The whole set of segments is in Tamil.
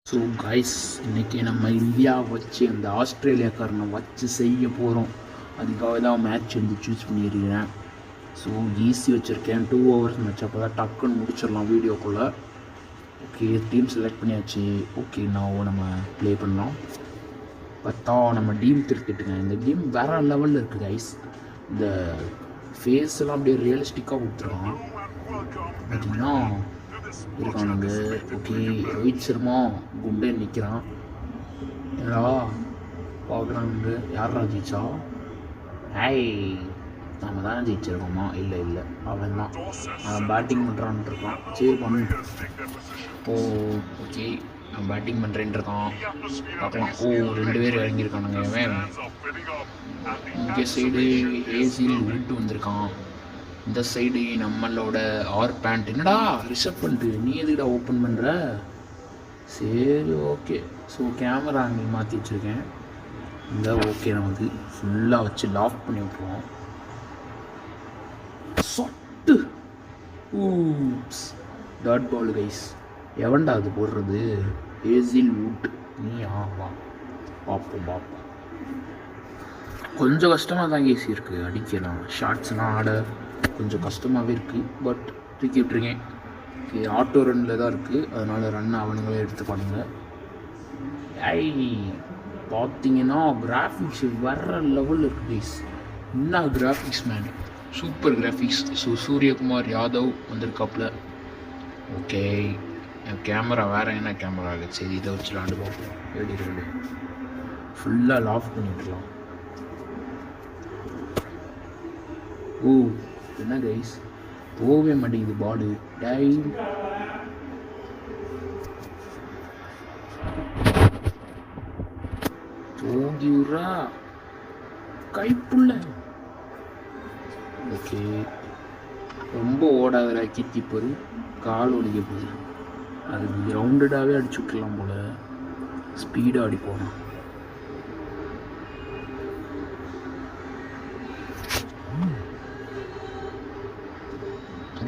ஸோ கைஸ், இன்றைக்கி நம்ம இந்தியா வச்சு அந்த ஆஸ்திரேலியாக்காரனை வச்சு செய்ய போகிறோம். அதுக்காக தான் மேட்ச் வந்து சூஸ் பண்ணியிருக்கிறேன். ஸோ ஈஸி வச்சுருக்கேன், 2 hours மேட்ச். அப்போ தான் டக்குன்னு முடிச்சிடலாம் வீடியோக்குள்ளே. ஓகே, டீம் செலக்ட் பண்ணியாச்சு. ஓகே, நான் நம்ம ப்ளே பண்ணலாம். பார்த்தா நம்ம டீம் திருத்திட்டுங்க. இந்த கேம் வேறு லெவலில் இருக்குது கைஸ். இந்த ஃபேஸ் எல்லாம் அப்படியே ரியலிஸ்டிக்காக கொடுத்துருக்கான். பார்த்தீங்கன்னா இருக்கானுங்க. ஓகே, ரோஹித் சர்மா குண்டே நிற்கிறான். என்னடா பார்க்குறாங்க, யாரா ஜெயிச்சா? ஹாய், நம்ம தான் ஜெயிச்சிருக்கோமா? இல்லை இல்லை, அவன் தான். அவன் பேட்டிங் பண்ணுறான்ட்டு இருக்கான். சரி பண்ணு. ஓகே, நான் பேட்டிங் பண்ணுறேன்ட்டு இருக்கான். பார்க்கலாம். 2 பேர் இறங்கியிருக்கானுங்க. அவன் இங்கே சைடு ஏசியில் விட்டு வந்திருக்கான். இந்த சைடு நம்மளோட ஆர் பேண்ட். என்னடா ரிசர்வ் பண்ணிட்டு நீ எதுக்கிட்ட ஓப்பன் பண்ணுற? சரி, ஓகே. ஸோ கேமரா ஆங்கிள் மாற்றி வச்சுருக்கேன். இந்த ஓகே, நமக்கு ஃபுல்லாக வச்சு லாக் பண்ணி விட்ருவோம். சொட்டு டாட் பால் கைஸ். எவன்டா அது போடுறது? ஏசில் வுட். நீ வா, பார்ப்போம். கொஞ்சம் கஷ்டமாக தான் கேசி இருக்குது. அடிக்கலாம், ஷார்ட்ஸ்லாம் ஆட கொஞ்சம் கஷ்டமாகவே இருக்குது. பட் தூக்கி விட்டுருக்கேன். ஓகே, ஆட்டோ ரன்னில் தான் இருக்குது, அதனால் ரன் அவனுங்களே எடுத்துப்பானுங்க. பார்த்தீங்கன்னா கிராஃபிக்ஸ் வேறு லெவலில் இருக்குது கைஸ். என்ன graphics man, super graphics. So Suryakumar Yadav வந்திருக்காப்புல. ஓகே, என் கேமரா வேறு என்ன கேமரா ஆகுது? சரி, இதை வச்சு விளாண்டு பார்ப்போம். ரெடி ஃபுல்லாக லாஃப் பண்ணிட்டுலாம். என்ன கைஸ், போகவே மாட்டேங்குது பாலு. டைம் போகிரா கைப்புள்ள. ஓகே, ரொம்ப ஓடாத கீப்பரு கால் ஒடிக்க போகுது. அது கிரவுண்டடாகவே அடிச்சு விட்டுலாம் போல. ஸ்பீடாக அடி போனான்.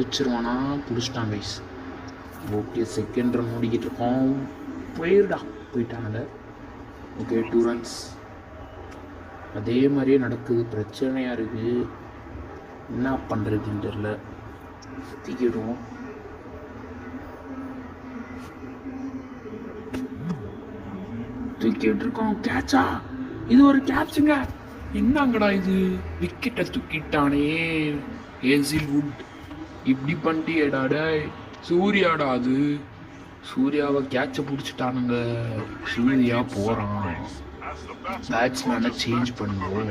பிடிச்சிருவானா? பிடிச்சிட்டான் கைஸ். ஓகே, செகண்ட் ரன் ஓடிக்கிட்டு இருக்கோம். போயிட்டாங்க. Okay, 2 runs. அதே மாதிரியே நடக்குது. பிரச்சனையாக இருக்குது, என்ன பண்ணுறதுன்னு தெரில. தூக்கிடுவோம். தூக்கிட்டு இருக்கோம். கேட்சா? இது ஒரு கேட்சுங்க. என்னங்கடா இது? விக்கெட்டை தூக்கிட்டானே ஏசில் வுட். இப்படி பண்ணிட்டியேடாட சூர்யாடா. அது சூர்யாவை கேட்சை பிடிச்சிட்டானுங்க. சூர்யா போகிறான். பேட்ஸ்மேனை சேஞ்ச் பண்ணுவோம்.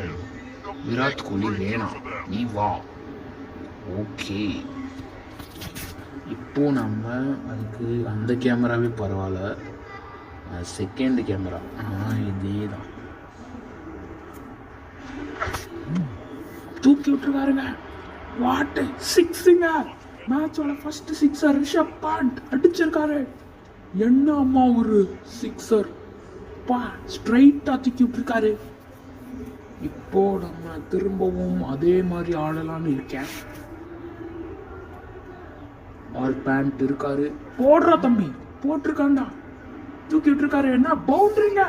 விராட் கோலி வேணாம், நீ வா. ஓகே, இப்போ நம்ம அதுக்கு அந்த கேமராவே பரவாயில்ல. செகண்ட் கேமரா இதே தான். தூக்கி விட்டுருக்காருங்க. வாட்டு சிக்ஸுங்க. மேட்சோட ஃபர்ஸ்ட் சிக்ஸர் ரிஷப் பாண்ட் அடிச்சிருக்காரு. என்ன அம்மா ஒரு சிக்ஸர் பா, ஸ்ட்ரைட்டாக தூக்கி விட்டுருக்காரு. இப்போ நம்ம திரும்பவும் அதே மாதிரி ஆடலான்னு இருக்கேன். ஆல் பேண்ட் இருக்காரு. போடுறா தம்பி, போட்டிருக்காண்டா. தூக்கி விட்டுருக்காரு. என்ன பவுண்டரிங்க.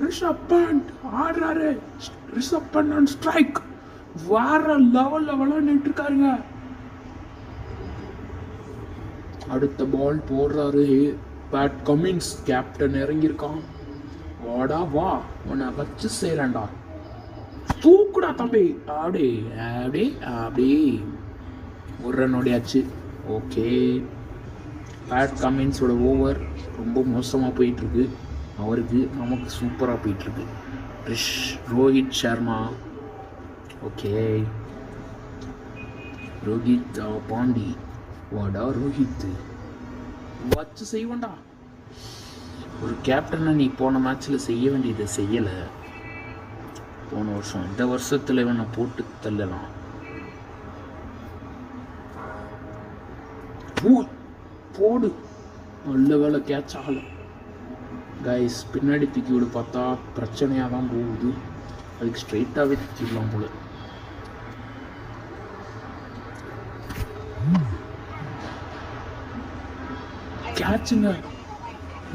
ரிஷப் பாண்ட் ஆடுறாரு. Rishabh Pant on strike. வேற லெவலில் விளையாண்டுட்டு இருக்காருங்க. அடுத்த பால் போடுறாரு. பேட் கமின்ஸ் கேப்டன் இறங்கியிருக்கான். வாடா வா, உன்னை வச்சு செய்யறேன்டா. தூக்குடா தம்பி. அப்படி ஒரு ரன் ஓடியாச்சு. ஓகே, பேட் கமின்ஸோட ஓவர் ரொம்ப மோசமாக போயிட்டுருக்கு. அவருக்கு நமக்கு சூப்பராக போயிட்டுருக்கு. ரோஹித் சர்மா. ஓகே, ரோஹித் பாண்டி. வாடா ரோஹித், வச்சு செய்வேண்டா. ஒரு கேப்டனை நீ போன மேட்ச்சில் செய்ய வேண்டியதை செய்யலை. போன வருஷம், இந்த வருஷத்தில் இவனை போட்டு தள்ளலாம். போடு. நல்ல வேலை கேட்ச் ஆகலை கைஸ். பின்னாடி தூக்கி விட பார்த்தா பிரச்சனையாக தான் போகுது. அதுக்கு ஸ்ட்ரைட்டாகவே தூக்கிடலாம் போல. கேட்சுங்க.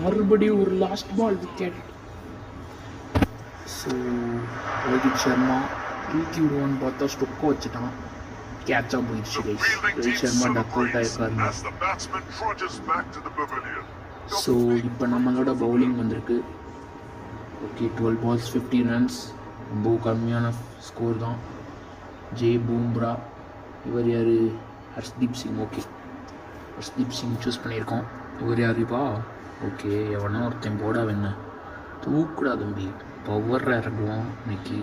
மறுபடியும் ஒரு last ball wicket. So Rohit Sharma தூக்கி விடுவான்னு பார்த்தா ஸ்டொக்கை வச்சுட்டான். கேட்சாக போயிடுச்சு guys. Rohit Sharma duck out ஆயிருக்காருங்க. ஸோ இப்போ நம்மளோட பவுலிங் வந்திருக்கு. Okay 12 balls 50 runs. ரொம்ப கம்மியான ஸ்கோர் தான். பும்ரா, இவர் யார்? ஹர்ஷ்தீப் சிங். ஓகே ஹர்ஷ்தீப் சிங் சூஸ் பண்ணியிருக்கோம். இவர் யாருப்பா? ஓகே எவனா ஒருத்தன் போடா வேணா தூக்குடா தம்பி. பவரில் இறங்குவோம் இன்னைக்கு.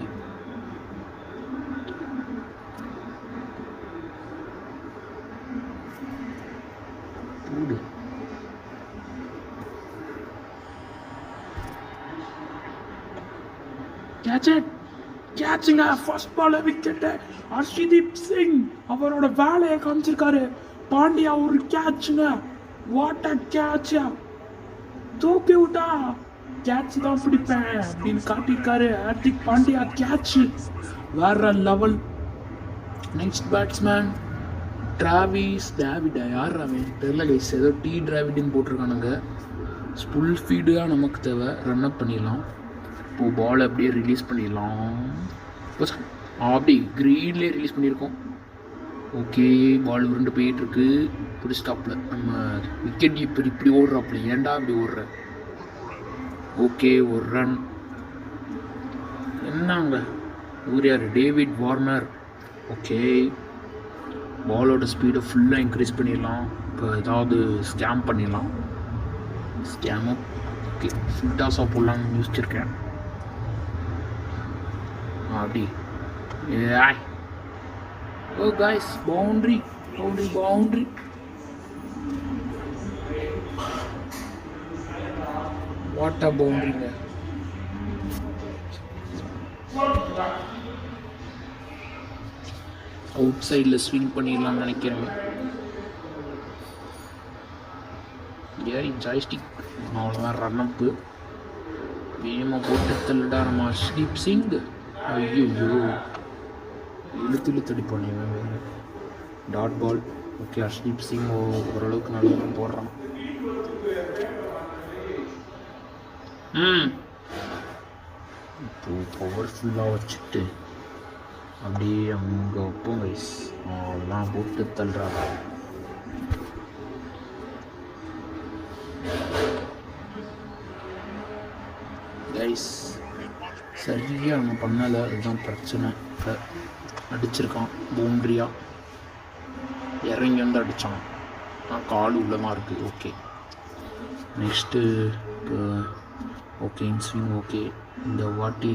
போடு. கேட்சுங்க. First ball wicket. Harshdeep Singh அவரோட வேலையை காமிச்சிருக்காரு. பாண்டியா ஒரு கேட்சுங்க. What a கேட்சா. தூக்கி விட்டா கேட்ச் தான் பிடிப்பேன் அப்படின்னு காட்டியிருக்காரு ஹார்திக் பாண்டியா. கேட்ச் வேற லெவல். நெக்ஸ்ட் பேட்ஸ்மேன் டிராவிடா. யார் அவன் தெரியல கைஸ். ஏதோ டிராவிட்னு போட்டிருக்கானுங்க. ஃபுல் ஃபீடாக நமக்கு தேவை. ரன் அப் பண்ணிடலாம். இப்போது பால் அப்படியே ரிலீஸ் பண்ணிடலாம். அப்படி க்ரீன்லேயே ரிலீஸ் பண்ணியிருக்கோம். ஓகே பால் உருண்டு போயிட்டுருக்கு. புடி ஸ்டாப்பில் நம்ம விக்கெட் கீப்பர் இப்படி ஓடுறாப்புல. ஏன்டா இப்படி ஓடுற? ஓகே ஒரு ரன். என்னங்க ஊர் யார்? David Warner. ஓகே பாலோட ஸ்பீடை ஃபுல்லாக இன்க்ரீஸ் பண்ணிடலாம். இப்போ ஏதாவது ஸ்கேம் பண்ணிடலாம். ஸ்கேமு ஓகே ஃபுல் டாஸாக போடலான்னு யோசிச்சிருக்கேன். அப்படி oh guys boundary. What a பவுண்ட்ரிங்க. அவுட் சைடில் ஸ்விங் பண்ணிடலாம்னு நினைக்கிறேன். ஏன் ஜாய்ஸ்டிக் அவ்வளோதான். ரன் அப்பு வேகமாக போட்டு தள்ளுடா நம்ம ஹர்ஷ்தீப் சிங். ஐயோ இழுத்து அடிப்பானே. Dot ball. Okay Harshdeep Singh ஓரளவுக்கு நல்லா போடுறான். இப்போது பவர்ஃபுல்லாக வச்சுட்டு அப்படியே அங்கே வைப்போம் கைஸ். அவ்வளோதான் போட்டு தள்ளுறாங்க. கைஸ் சரியாக அவங்க பண்ணலை. அதுதான் பிரச்சனை. இப்போ அடிச்சிருக்கான் பவுண்ட்ரியாக. இறங்கி வந்து அடித்தான். கால் உள்ளமாக இருக்குது. ஓகே நெக்ஸ்ட்டு இப்போ ஓகே ஸ்விங். ஓகே இந்த வாட்டி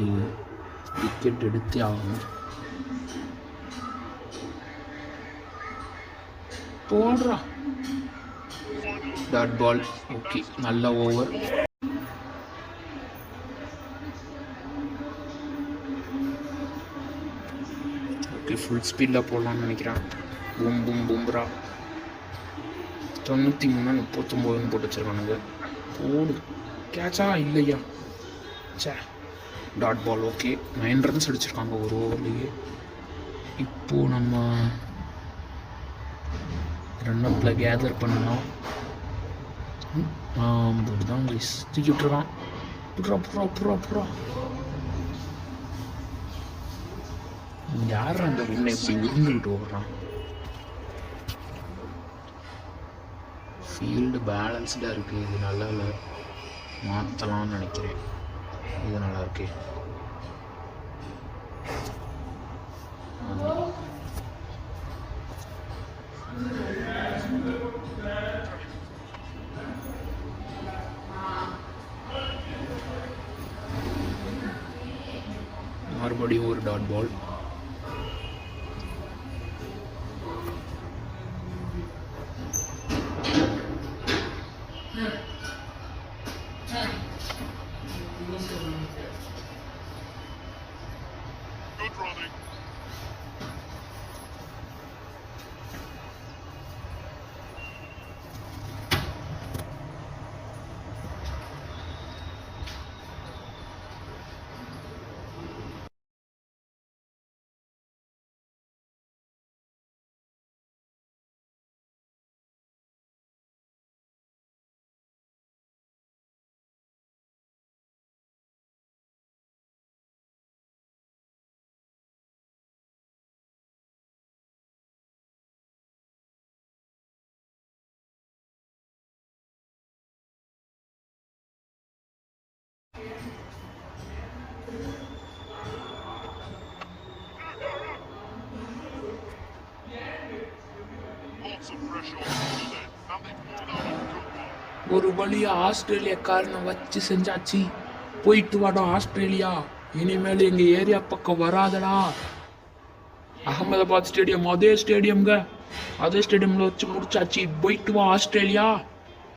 விக்கெட் எடுத்தே ஆகணும். போடுறா டாட் பால். ஓகே நல்ல ஓவர். ஓகே ஃபுல் ஸ்பீடில் போடலான்னு நினைக்கிறேன். பும்ரா 93 39 போட்டு வச்சுருக்கானுங்க. போடு. கேட்சா இல்லையா? சே டாட் பால். ஓகே 9 runs அடிச்சிருக்காங்க ஒரு ஓவர்லேயே. இப்போது நம்ம ரன் அப்பில் கேதர் பண்ணலாம். இப்படிதான் கைஸ் தூக்கி விட்டுருக்கான். புறா யார் அந்த உன்னை இப்படி உருண்டுக்கிட்டு ஓடுறான்? ஃபீல்டு பேலன்ஸ்டாக இருக்குது. இது நல்லா இல்லை. மாற்றலாம்னு நினைக்கிறேன். இது நல்லா இருக்கு. மறுபடியும் ஒரு டாட் பால். Good running. ஒரு வழியா ஆஸ்திரேலியாக்காரனை வச்சு செஞ்சாச்சு. போயிட்டு வாடா ஆஸ்திரேலியா, இனிமேல் எங்க ஏரியா பக்கம் வராதடா. அகமதாபாத் ஸ்டேடியம் அதே ஸ்டேடியம்ல வச்சு முடிச்சாச்சு. போயிட்டு வா ஆஸ்திரேலியா.